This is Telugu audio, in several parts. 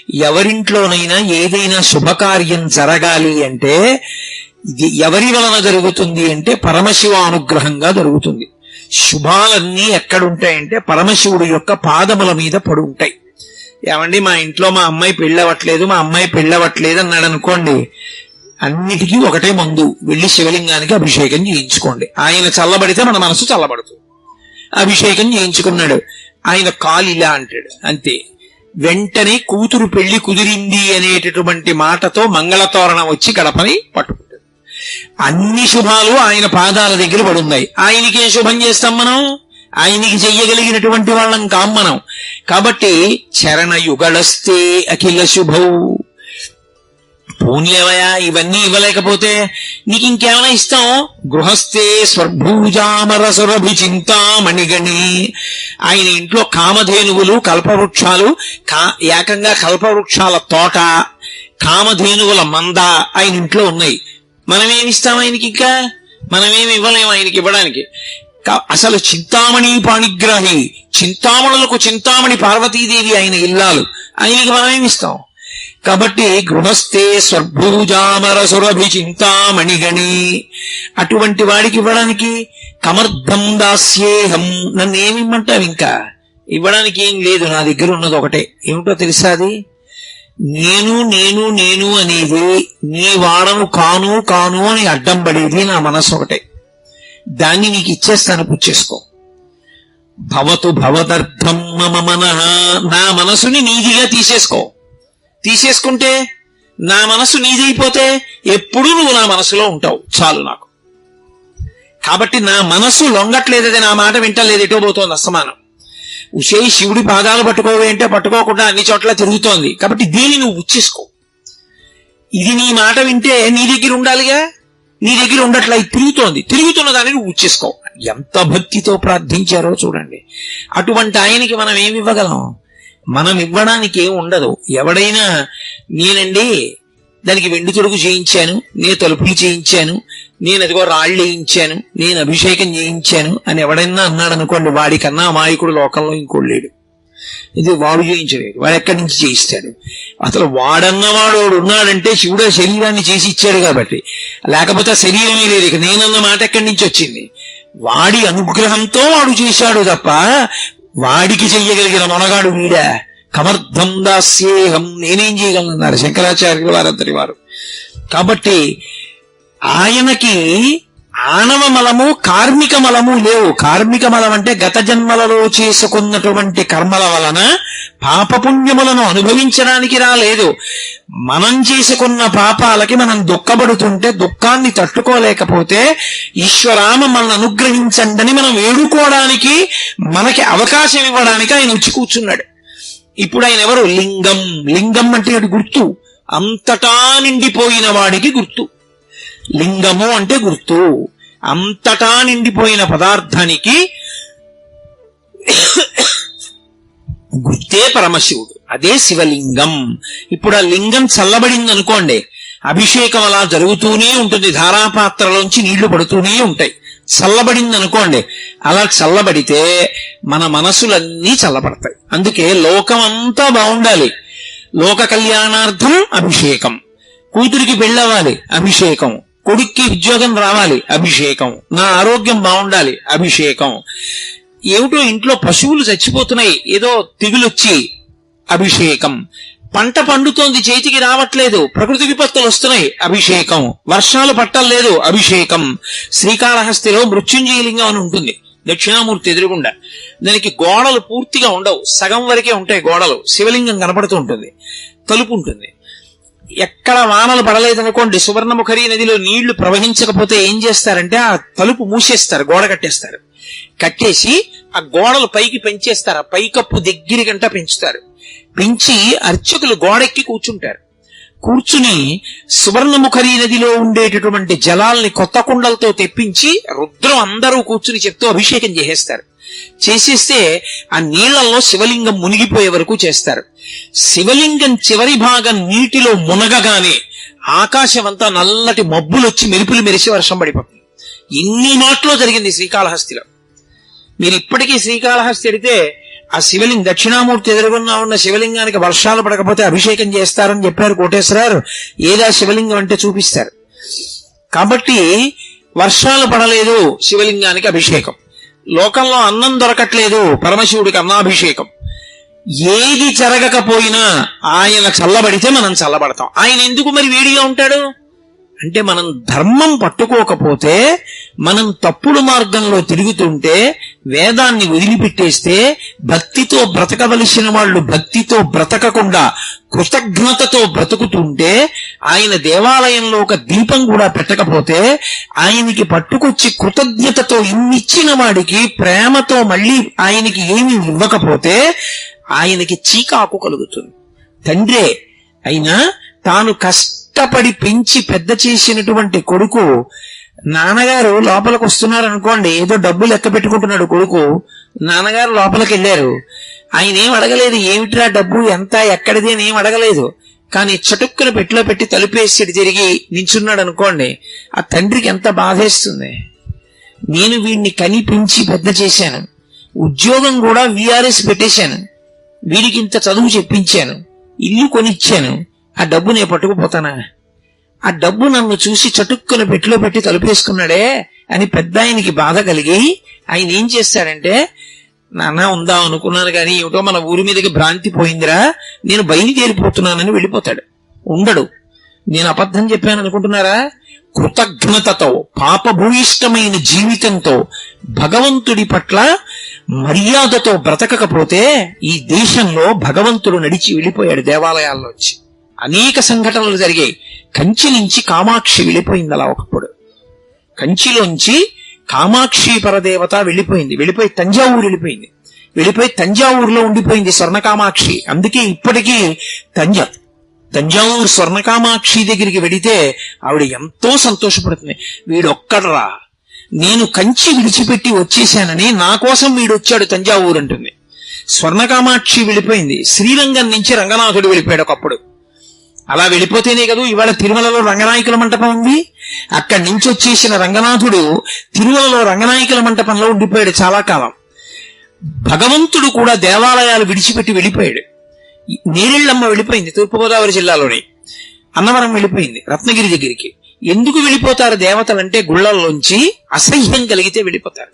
ఎవరింట్లోనైనా ఏదైనా శుభకార్యం జరగాలి అంటే ఇది ఎవరి వలన జరుగుతుంది అంటే పరమశివ అనుగ్రహంగా జరుగుతుంది. శుభాలన్నీ ఎక్కడుంటాయంటే పరమశివుడి యొక్క పాదముల మీద పడి ఉంటాయి. ఏమండి మా ఇంట్లో మా అమ్మాయి పెళ్ళవట్లేదు అన్నాడు అనుకోండి, అన్నిటికీ ఒకటే మందు, వెళ్ళి శివలింగానికి అభిషేకం చేయించుకోండి. ఆయన చల్లబడితే మన మనసు చల్లబడుతుంది. అభిషేకం చేయించుకున్నాడు, ఆయన కాలు ఇలా అంటాడు, అంతే. వెంటనే కూతురు పెళ్లి కుదిరింది అనేటటువంటి మాటతో మంగళతోరణం వచ్చి గడపని పట్టుకుంటాడు. అన్ని శుభాలు ఆయన పాదాల దగ్గర పడున్నాయి. ఆయనకి ఏం శుభం చేస్తాం మనం? ఆయనకి చెయ్యగలిగినటువంటి వాళ్ళం కాం మనం. కాబట్టి చరణ యుగళస్తే అఖిల శుభౌ. పోన్లేవయా, ఇవన్నీ ఇవ్వలేకపోతే నీకు ఇంకేమైనా ఇస్తాం? గృహస్థే స్వర్భూజామరసురభి చింతామణిగణి. ఆయన ఇంట్లో కామధేనువులు, కల్పవృక్షాలు, ఏకంగా కల్పవృక్షాల తోట, కామధేనువుల మంద ఆయన ఇంట్లో ఉన్నాయి. మనమేమిస్తాం ఆయనకి? ఇంకా మనమేమి ఇవ్వలేము ఆయనకి ఇవ్వడానికి. అసలు చింతామణి పాణిగ్రాహి, చింతామణులకు చింతామణి పార్వతీదేవి ఆయన ఇల్లాలు, ఆయనకి మనమేమిస్తాం? కాబట్టి గృహస్థే స్వర్భూజామరసురభి చింతామణిగణి, అటువంటి వాడికి ఇవ్వడానికి కమర్థం దాస్యేహం. నన్నేమిమ్మంటావు? ఇంకా ఇవ్వడానికి ఏం లేదు, నా దగ్గర ఉన్నది ఒకటే. ఏమిటో తెలుసా? అది నేను నేను నేను అనేది, నీ వాడను కాను కాను అని అడ్డం పడేది నా మనసు ఒకటే. దాన్ని నీకు ఇచ్చేస్తాను, పుచ్చేసుకో. భవతు భవదర్థం మమ మనః. నా మనసుని నీదిగా తీసేసుకో. తీసేసుకుంటే నా మనసు నీదైపోతే ఎప్పుడూ నువ్వు నా మనసులో ఉంటావు, చాలు నాకు. కాబట్టి నా మనసు లొంగట్లేదే, నా మాట వింటలేదు, ఎటో పోతోంది అస్తమానం. ఉషేయి శివుడి పాదాలు పట్టుకోవే అంటే పట్టుకోకుండా అన్ని చోట్ల తిరుగుతోంది. కాబట్టి దీన్ని నువ్వు ఉచ్చేసుకో. ఇది నీ మాట వింటే నీ దగ్గర ఉండాలిగా, నీ దగ్గర ఉండట్లా, ఇది తిరుగుతున్న దాన్ని నువ్వు ఉచ్చేసుకో. ఎంత భక్తితో ప్రార్థించారో చూడండి. అటువంటి ఆయనకి మనం ఏమి ఇవ్వగలం? మనం ఇవ్వడానికి ఏం ఉండదు. ఎవడైనా నేనండి దానికి వెండి తొడుగు చేయించాను, నేను తలుపులు చేయించాను, నేను అదిగో రాళ్ళు వేయించాను, నేను అభిషేకం చేయించాను అని ఎవడైనా అన్నాడు అనుకోండి, వాడికన్నా అమాయకుడు లోకంలో ఇంకోడు లేడు. ఇది వాడు చేయించలేడు, వాడు ఎక్కడి నుంచి చేయిస్తాడు? అసలు వాడన్నవాడు ఉన్నాడంటే శివుడు శరీరాన్ని చేసి ఇచ్చాడు కాబట్టి, లేకపోతే శరీరమే లేదు. ఇక నేనన్న మాట ఎక్కడి నుంచి వచ్చింది? వాడి అనుగ్రహంతో వాడు చేశాడు తప్ప వాడికి చెయ్యగలిగిన మొనగాడు వీడా? కమర్థం దాస్యేహం, నేనేం చేయగలన్నారు శంకరాచార్యులు వారంతటి వారు. కాబట్టి ఆయనకి ఆణవ మలము, కార్మిక మలము లేవు. కార్మిక మలం అంటే గత జన్మలలో చేసుకున్నటువంటి కర్మల వలన పాపపుణ్యములను అనుభవించడానికి రాలేదు. మనం చేసుకున్న పాపాలకి మనం దుఃఖపడుతుంటే దుఃఖాన్ని తట్టుకోలేకపోతే ఈశ్వరామ మనల్ని అనుగ్రహించండి మనం వేడుకోవడానికి, మనకి అవకాశం ఇవ్వడానికి ఆయన వచ్చి కూర్చున్నాడు. ఇప్పుడు ఆయన ఎవరు? లింగం. లింగం అంటే అది గుర్తు, అంతటా నిండిపోయిన వాడికి గుర్తు. లింగము అంటే గుర్తు, అంతటా నిండిపోయిన పదార్థానికి గుర్తే పరమశివుడు, అదే శివలింగం. ఇప్పుడు ఆ లింగం చల్లబడింది అనుకోండి, అభిషేకం అలా జరుగుతూనే ఉంటుంది, ధారాపాత్రలోంచి నీళ్లు పడుతూనే ఉంటాయి. చల్లబడింది అనుకోండి, అలా చల్లబడితే మన మనసులన్నీ చల్లబడతాయి. అందుకే లోకం అంతా బాగుండాలి, లోక కళ్యాణార్థం అభిషేకం. కూతురికి పెళ్ళవ్వాలి, అభిషేకం. కొడుక్కి ఉద్యోగం రావాలి, అభిషేకం. నా ఆరోగ్యం బాగుండాలి, అభిషేకం. ఏమిటో ఇంట్లో పశువులు చచ్చిపోతున్నాయి, ఏదో తెగులొచ్చి, అభిషేకం. పంట పండుతోంది, చేతికి రావట్లేదు, ప్రకృతి విపత్తులు వస్తున్నాయి, అభిషేకం. వర్షాలు పట్టలేదు, అభిషేకం. శ్రీకాళహస్తిలో మృత్యుంజయలింగం అని ఉంటుంది, దక్షిణామూర్తి ఎదురుగుండా. దానికి గోడలు పూర్తిగా ఉండవు, సగం వరకే ఉంటాయి గోడలు. శివలింగం కనపడుతూ ఉంటుంది, తలుపు ఉంటుంది. ఎక్కడ వానలు పడలేదనుకోండి, సువర్ణముఖరి నదిలో నీళ్లు ప్రవహించకపోతే ఏం చేస్తారంటే ఆ తలుపు మూసేస్తారు, గోడ కట్టేస్తారు. కట్టేసి ఆ గోడలు పైకి పెంచేస్తారు, ఆ పైకప్పు దగ్గరికంటా పెంచుతారు. పెంచి అర్చకులు గోడెక్కి కూర్చుంటారు. కూర్చుని సువర్ణముఖరి నదిలో ఉండేటటువంటి జలాల్ని కొత్త కుండలతో తెప్పించి రుద్రం అందరూ కూర్చుని చెప్తూ అభిషేకం చేసేస్తారు. చేసేస్తే ఆ నీళ్లలో శివలింగం మునిగిపోయే వరకు చేస్తారు. శివలింగం చివరి భాగం నీటిలో మునగగానే ఆకాశం అంతా నల్లటి మబ్బులు వచ్చి మెరుపులు మెరిసి వర్షం పడిపోతుంది. ఇన్ని మాటలో జరిగింది శ్రీకాళహస్తిలో. మీరు ఇప్పటికీ శ్రీకాళహస్తి అడితే ఆ శివలింగం దక్షిణామూర్తి ఎదురుగున్నా ఉన్న శివలింగానికి వర్షాలు పడకపోతే అభిషేకం చేస్తారని చెప్పారు కోటేశ్వరారు. ఏదా శివలింగం అంటే చూపిస్తారు. కాబట్టి వర్షాలు పడలేదు, శివలింగానికి అభిషేకం. లోకంలో అన్నం దొరకట్లేదు, పరమశివుడికి అన్నాభిషేకం. ఏది జరగకపోయినా ఆయన చల్లబడితే మనం చల్లబడతాం. ఆయన ఎందుకు మరి వేడిగా ఉంటాడు అంటే, మనం ధర్మం పట్టుకోకపోతే, మనం తప్పుడు మార్గంలో తిరుగుతుంటే, వేదాన్ని వదిలిపెట్టేస్తే, భక్తితో బ్రతకవలసిన వాళ్ళు భక్తితో బ్రతకకుండా కృతజ్ఞతతో బ్రతుకుతుంటే, ఆయన దేవాలయంలో ఒక దీపం కూడా పెట్టకపోతే, ఆయనకి పట్టుకొచ్చి కృతజ్ఞతతో ఇన్నిచ్చిన వాడికి ప్రేమతో మళ్ళీ ఆయనకి ఏమీ ఇవ్వకపోతే ఆయనకి చీకాకు కలుగుతుంది. తండ్రే అయినా తాను కష్టపడి పెంచి పెద్ద చేసినటువంటి కొడుకు, నాన్నగారు లోపలికి వస్తున్నారు అనుకోండి, ఏదో డబ్బు లెక్క పెట్టుకుంటున్నాడు కొడుకు, నాన్నగారు లోపలికి వెళ్ళారు, ఆయన ఏం అడగలేదు, ఏమిట్రా డబ్బు ఎంత ఎక్కడిది అని ఏం అడగలేదు. కానీ చటుక్కున పెట్టిలో పెట్టి తలుపేసి తిరిగి నించున్నాడు అనుకోండి, ఆ తండ్రికి ఎంత బాధేస్తుంది. నేను వీడిని కని పెంచి పెద్ద చేశాను, ఉద్యోగం కూడా VRS పెట్టేశాను, వీడికి ఇంత చదువు చెప్పించాను, ఇల్లు కొనిచ్చాను, ఆ డబ్బు నేను పట్టుకుపోతానా? ఆ డబ్బు నన్ను చూసి చటుక్కున పెట్టిలో పెట్టి తలుపేసుకున్నాడే అని పెద్ద ఆయనకి బాధ కలిగి ఆయన ఏం చేస్తాడంటే, నాన్న ఉందాం అనుకున్నాను కానీ ఏమిటో మన ఊరి మీదకి భ్రాంతి పోయిందిరా, నేను బయలుదేరిపోతున్నానని వెళ్ళిపోతాడు. ఉండడు. నేను అబద్ధం చెప్పాను అనుకుంటున్నారా? కృతజ్ఞతతో పాపభూయిష్టమైన జీవితంతో భగవంతుడి పట్ల మర్యాదతో బ్రతకకపోతే ఈ దేశంలో భగవంతుడు నడిచి వెళ్ళిపోయాడు దేవాలయాల్లోంచి. అనేక సంఘటనలు జరిగాయి. కంచి నుంచి కామాక్షి వెళ్ళిపోయింది. అలా ఒకప్పుడు కంచిలోంచి కామాక్షి పరదేవత వెళ్ళిపోయింది. వెళ్ళిపోయి తంజావూరు వెళ్ళిపోయింది. వెళ్ళిపోయి తంజావూరులో ఉండిపోయింది స్వర్ణకామాక్షి. అందుకే ఇప్పటికీ తంజావూరు స్వర్ణకామాక్షి దగ్గరికి వెడితే ఆవిడ ఎంతో సంతోషపడుతుంది. వీడొక్కడరా, నేను కంచి విడిచిపెట్టి వచ్చేశానని నా కోసం వీడొచ్చాడు తంజావూరు అంటుంది. స్వర్ణకామాక్షి వెళ్ళిపోయింది. శ్రీరంగం నుంచి రంగనాథుడు వెళ్ళిపోయాడు ఒకప్పుడు. అలా వెళ్ళిపోతేనే కదా ఇవాళ తిరుమలలో రంగనాయకుల మంటపం ఉంది. అక్కడి నుంచి వచ్చేసిన రంగనాథుడు తిరుమలలో రంగనాయకుల మంటపంలో ఉండిపోయాడు చాలా కాలం. భగవంతుడు కూడా దేవాలయాలు విడిచిపెట్టి వెళ్ళిపోయాడు. నేరెళ్ళమ్మ వెళ్ళిపోయింది తూర్పుగోదావరి జిల్లాలోని. అన్నవరం వెళ్ళిపోయింది రత్నగిరి దగ్గరికి. ఎందుకు వెళ్ళిపోతారు దేవతలంటే, గుళ్లల్లోంచి అసహ్యం కలిగితే వెళ్ళిపోతారు.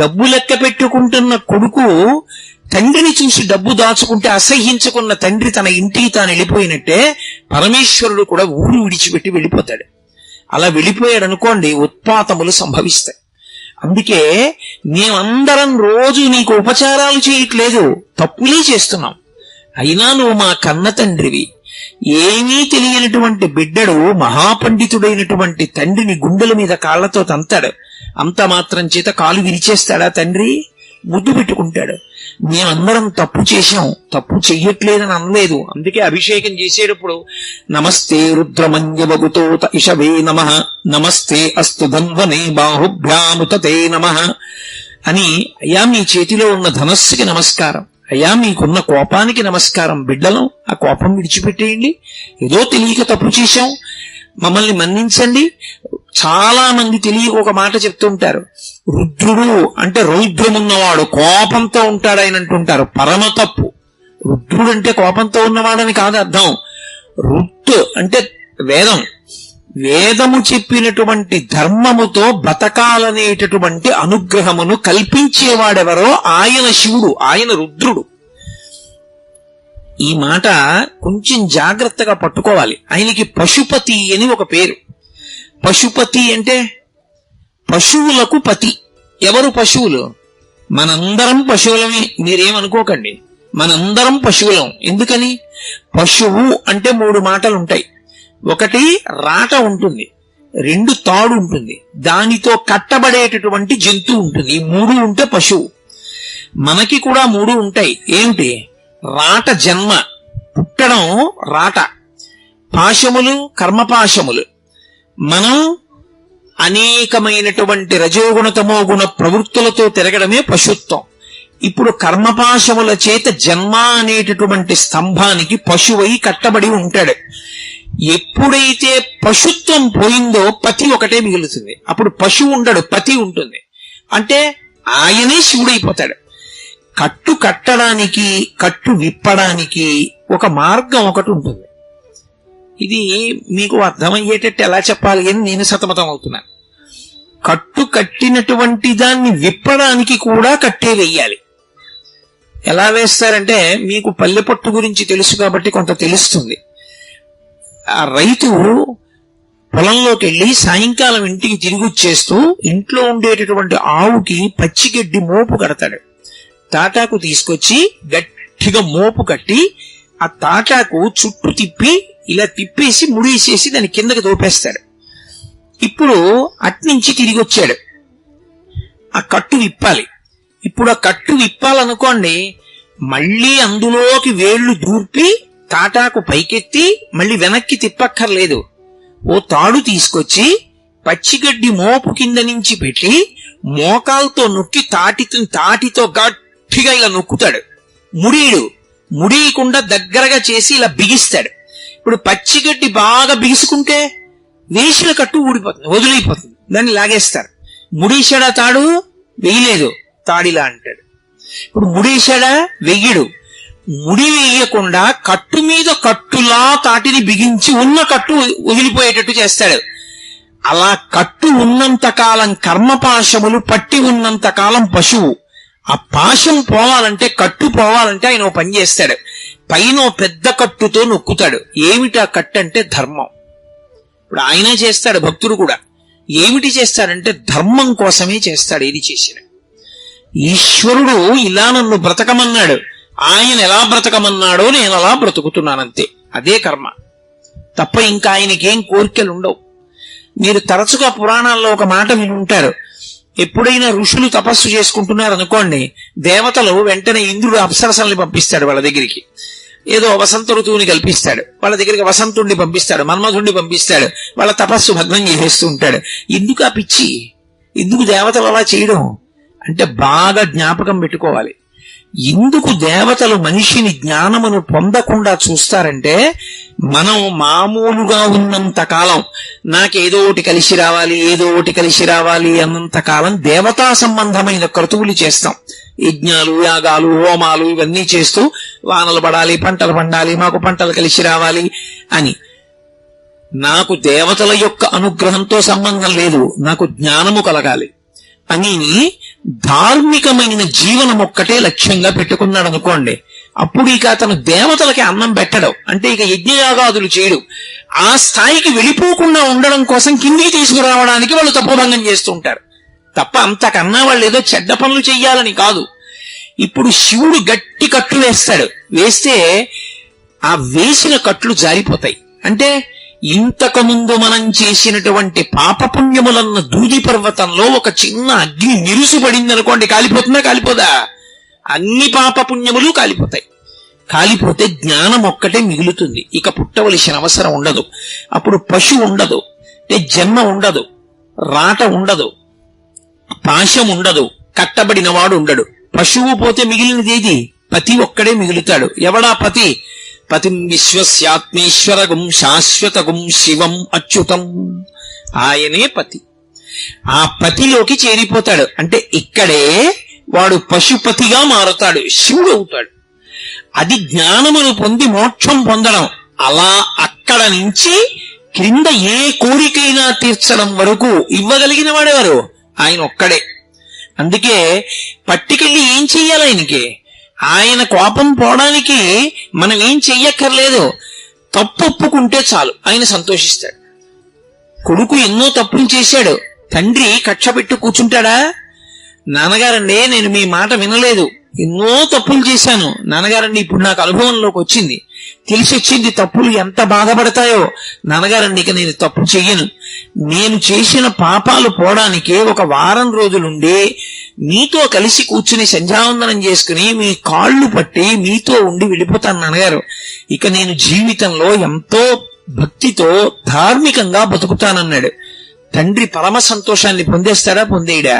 డబ్బు లెక్క పెట్టుకుంటున్న కొడుకు తండ్రిని చూసి డబ్బు దాచుకుంటే అసహ్యించుకున్న తండ్రి తన ఇంటికి తాను వెళ్ళిపోయినట్టే పరమేశ్వరుడు కూడా ఊరు విడిచిపెట్టి వెళ్ళిపోతాడు. అలా వెళ్ళిపోయాడు అనుకోండి, ఉత్పాతములు సంభవిస్తాయి. అందుకే మేమందరం రోజు నీకు ఉపచారాలు చేయట్లేదు, తప్పులే చేస్తున్నాం. అయినా నువ్వు మా కన్న తండ్రివి. ఏమీ తెలియనటువంటి బిడ్డడు మహాపండితుడైనటువంటి తండ్రిని గుండెల మీద కాళ్లతో తంతాడు. అంత మాత్రం చేత కాలు విరిచేస్తాడా తండ్రి? ముద్దు పెట్టుకుంటాడు. మేమందరం తప్పు చేశాం, తప్పు చెయ్యట్లేదని అనలేదు. అందుకే అభిషేకం చేసేటప్పుడు నమస్తే రుద్రమన్యవగుతోత ఇషవే నమః, నమస్తే అస్తు ధన్వనే బాహుభ్యాముతే నమః అని, అయ్యా మీ చేతిలో ఉన్న ధనస్సుకి నమస్కారం, అయ్యా మీకున్న కోపానికి నమస్కారం. బిడ్డలం, ఆ కోపం విడిచిపెట్టేయండి. ఏదో తెలియక తప్పు చేశాం, మమ్మల్ని మన్నించండి. చాలా మంది తెలియక ఒక మాట చెప్తుంటారు, రుద్రుడు అంటే రౌద్రమున్నవాడు, కోపంతో ఉంటాడు ఆయన అంటుంటారు. పరమ తప్పు. రుద్రుడు అంటే కోపంతో ఉన్నవాడని కాదు అర్థం. రుత్ అంటే వేదం. వేదము చెప్పినటువంటి ధర్మముతో బతకాలనేటటువంటి అనుగ్రహమును కల్పించేవాడెవరో ఆయన శివుడు, ఆయన రుద్రుడు. ఈ మాట కొంచెం జాగ్రత్తగా పట్టుకోవాలి. ఆయనకి పశుపతి అని ఒక పేరు. పశుపతి అంటే పశువులకు పతి. ఎవరు పశువులు? మనందరం పశువులమే, మీరేమనుకోకండి. మనందరం పశువులం. ఎందుకని? పశువు అంటే 3 మాటలు ఉంటాయి. ఒకటి రాట ఉంటుంది, 2 తాడు ఉంటుంది, దానితో కట్టబడేటటువంటి జంతువు ఉంటుంది. ఈ 3 ఉంటే పశువు. మనకి కూడా 3 ఉంటాయి. ఏమిటి? రాట జన్మ, పుట్టడం రాట, పాశములు కర్మపాశములు. మనం అనేకమైనటువంటి రజోగుణ తమోగుణ ప్రవృత్తులతో తిరగడమే పశుత్వం. ఇప్పుడు కర్మపాశముల చేత జన్మ అనేటటువంటి స్తంభానికి పశువై కట్టబడి ఉంటాడు. ఎప్పుడైతే పశుత్వం పోయిందో పతి ఒకటే మిగులుతుంది. అప్పుడు పశువు ఉండడు, పతి ఉంటుంది. అంటే ఆయనే శివుడైపోతాడు. కట్టు కట్టడానికి కట్టు విప్పడానికి ఒక మార్గం ఒకటి ఉంటుంది. ఇది మీకు అర్థమయ్యేటట్టు ఎలా చెప్పాలి అని నేను సతమతం అవుతున్నాను. కట్టు కట్టినటువంటి దాన్ని విప్పడానికి కూడా కట్టే వెయ్యాలి. ఎలా వేస్తారంటే, మీకు పల్లె పట్టు గురించి తెలుసు కాబట్టి కొంత తెలుస్తుంది. ఆ రైతు పొలంలోకి వెళ్ళి సాయంకాలం ఇంటికి తిరిగి వచ్చేస్తూ ఇంట్లో ఉండేటటువంటి ఆవుకి పచ్చిగడ్డి మోపు కడతాడు. తాటాకు తీసుకొచ్చి గట్టిగా మోపు కట్టి ఆ తాటాకు చుట్టూ తిప్పి ఇలా తిప్పేసి ముడేసేసి దాని కిందకి తోపేస్తాడు. ఇప్పుడు అట్నుంచి తిరిగి వచ్చాడు, ఆ కట్టు విప్పాలి. ఇప్పుడు ఆ కట్టు విప్పాలనుకోండి, మళ్ళీ అందులోకి వేళ్లు దూర్పి తాటాకు పైకెత్తి మళ్ళీ వెనక్కి తిప్పక్కర్లేదు. ఓ తాడు తీసుకొచ్చి పచ్చిగడ్డి మోపు కింద నుంచి పెట్టి మోకాలతో నొక్కి తాటితో గట్టిగా ఇలా నొక్కుతాడు. ముడియకుండా దగ్గరగా చేసి ఇలా బిగిస్తాడు. ఇప్పుడు పచ్చిగడ్డి బాగా బిగుసుకుంటే వేసిన కట్టు ఊడిపోతుంది, వదిలిపోతుంది, దాన్ని లాగేస్తారు. ముడేశాడా తాడు? వెయ్యలేదు, తాడిలా అంటాడు. ఇప్పుడు ముడేశాడా? వెయ్యడు. ముడి వేయకుండా కట్టు మీద కట్టులా తాటిని బిగించి ఉన్న కట్టు వదిలిపోయేటట్టు చేస్తాడు. అలా కట్టు ఉన్నంతకాలం కర్మపాశములు పట్టి ఉన్నంతకాలం పశువు. ఆ పాశం పోవాలంటే, కట్టు పోవాలంటే ఆయన పని చేస్తాడు. పైన పెద్ద కట్టుతో నొక్కుతాడు. ఏమిటా కట్టు అంటే ధర్మం. ఇప్పుడు ఆయన చేస్తాడు, భక్తుడు కూడా. ఏమిటి చేస్తాడంటే ధర్మం కోసమే చేస్తాడు. ఏది చేసిన ఈశ్వరుడు ఇలా నన్ను బ్రతకమన్నాడు, ఆయన ఎలా బ్రతకమన్నాడో నేను అలా బ్రతుకుతున్నానంతే. అదే కర్మ తప్ప ఇంకా ఆయనకేం కోరికలు ఉండవు. మీరు తరచుగా పురాణాల్లో ఒక మాట వినుంటారు. ఎప్పుడైనా ఋషులు తపస్సు చేసుకుంటున్నారు అనుకోండి, దేవతలు వెంటనే ఇంద్రుడు అప్సరసల్ని పంపిస్తాడు వాళ్ళ దగ్గరికి. ఏదో వసంత ఋతువుని కల్పిస్తాడు, వాళ్ళ దగ్గరికి వసంతుణ్ణి పంపిస్తాడు, మన్మధుణ్ణి పంపిస్తాడు. వాళ్ళ తపస్సు భగ్నం చేసేస్తూ ఉంటాడు. ఎందుకు ఆ పిచ్చి? ఎందుకు దేవతలు అలా చేయడం అంటే బాగా జ్ఞాపకం పెట్టుకోవాలి. ఎందుకు దేవతలు మనిషిని జ్ఞానమును పొందకుండా చూస్తారంటే, మనం మామూలుగా ఉన్నంత కాలం నాకేదో ఒకటి కలిసి రావాలి, ఏదో ఒకటి కలిసి రావాలి అన్నంత కాలం దేవతా సంబంధమైన క్రతువులు చేస్తాం. యజ్ఞాలు, యాగాలు, హోమాలు ఇవన్నీ చేస్తూ వానలు పడాలి, పంటలు పండాలి, మాకు పంటలు కలిసి రావాలి అని. నాకు దేవతల యొక్క అనుగ్రహంతో సంబంధం లేదు, నాకు జ్ఞానము కలగాలి అని ధార్మికమైన జీవనం ఒక్కటే లక్ష్యంగా పెట్టుకున్నాడు అనుకోండి. అప్పుడు ఇక అతను దేవతలకి అన్నం పెట్టడం అంటే ఇక యజ్ఞయాగాదులు చేయడు. ఆ స్థాయికి వెళ్ళిపోకుండా ఉండడం కోసం కిందికి తీసుకురావడానికి వాళ్ళు తపోభంగం చేస్తూ ఉంటారు తప్ప అంతకన్నా వాళ్ళు ఏదో చెడ్డ పనులు చెయ్యాలని కాదు. ఇప్పుడు శివుడు గట్టి కట్లు వేస్తాడు, వేస్తే ఆ వేసిన కట్లు జారిపోతాయి. అంటే ఇంతకు ముందు మనం చేసినటువంటి పాపపుణ్యములన్న దూది పర్వతంలో ఒక చిన్న అగ్ని నిరుసుపడింది అనుకోండి, కాలిపోతుందా? కాలిపోదా? అన్ని పాపపుణ్యములు కాలిపోతాయి. కాలిపోతే జ్ఞానం ఒక్కటే మిగులుతుంది. ఇక పుట్టవలసిన అవసరం ఉండదు. అప్పుడు పశు ఉండదు, అంటే జన్మ ఉండదు, రాట ఉండదు, పాశం ఉండదు, కట్టబడిన వాడు ఉండడు. పశువు పోతే మిగిలినదేది? పతి ఒక్కడే మిగులుతాడు. ఎవడా పతి? పతిం విశ్వస్యాత్మేశ్వరగుం శాశ్వతగుం శివం అచ్యుతం. ఆయనే పతి. ఆ పతిలోకి చేరిపోతాడు. అంటే ఇక్కడే వాడు పశుపతిగా మారుతాడు, శివుడు అవుతాడు. అది జ్ఞానమును పొంది మోక్షం పొందడం. అలా అక్కడ నుంచి క్రింద ఏ కోరికైనా తీర్చడం వరకు ఇవ్వగలిగిన వాడెవరు? ఆయన ఒక్కడే. అందుకే పట్టుకెళ్ళి ఏం చెయ్యాలి ఆయనకి? ఆయన కోపం పోవడానికి మనం ఏం చెయ్యక్కర్లేదు, తప్పు ఒప్పుకుంటే చాలు, ఆయన సంతోషిస్తాడు. కొడుకు ఎన్నో తప్పులు చేశాడు, తండ్రి కక్ష పెట్టి కూర్చుంటాడా? నాన్నగారండి నేను మీ మాట వినలేదు, ఎన్నో తప్పులు చేశాను నాన్నగారండి, ఇప్పుడు నాకు అనుభవంలోకి వచ్చింది, తెలిసి వచ్చింది తప్పులు ఎంత బాధపడతాయో. నాన్నగారండి ఇక నేను తప్పు చెయ్యను, నేను చేసిన పాపాలు పోవడానికి ఒక వారం రోజులుండి మీతో కలిసి కూర్చుని సంధ్యావందనం చేసుకుని మీ కాళ్ళు పట్టి మీతో ఉండి వెళ్ళిపోతాను నాన్నగారు. ఇక నేను జీవితంలో ఎంతో భక్తితో ధార్మికంగా బతుకుతానన్నాడు. తండ్రి పరమ సంతోషాన్ని పొందేస్తాడా? పొందేయడా?